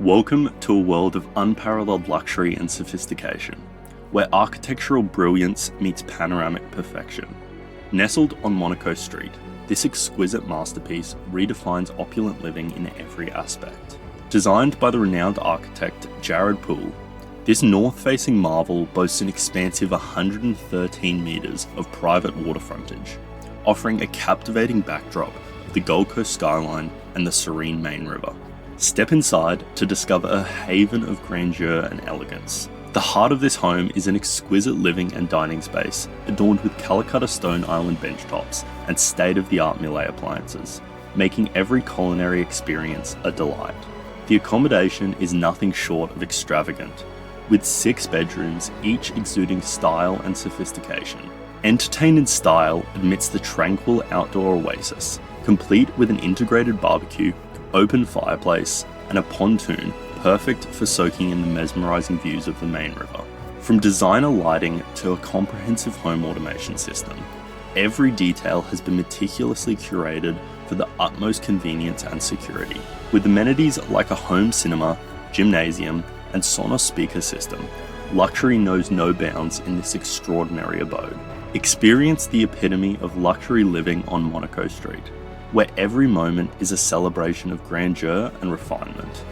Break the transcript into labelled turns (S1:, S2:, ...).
S1: Welcome to a world of unparalleled luxury and sophistication, where architectural brilliance meets panoramic perfection. Nestled on Monaco Street, this exquisite masterpiece redefines opulent living in every aspect. Designed by the renowned architect Jared Poole, this north-facing marvel boasts an expansive 113 metres of private water frontage, offering a captivating backdrop of the Gold Coast skyline and the serene Main River. Step inside to discover a haven of grandeur and elegance. The heart of this home is an exquisite living and dining space, adorned with Calcutta stone island benchtops and state-of-the-art Miele appliances, making every culinary experience a delight. The accommodation is nothing short of extravagant, with 6 bedrooms, each exuding style and sophistication. Entertain in style amidst the tranquil outdoor oasis, complete with an integrated barbecue, open fireplace, and a pontoon perfect for soaking in the mesmerizing views of the Main River. From designer lighting to a comprehensive home automation system, every detail has been meticulously curated for the utmost convenience and security. With amenities like a home cinema, gymnasium, and Sonos speaker system, luxury knows no bounds in this extraordinary abode. Experience the epitome of luxury living on Monaco Street, where every moment is a celebration of grandeur and refinement.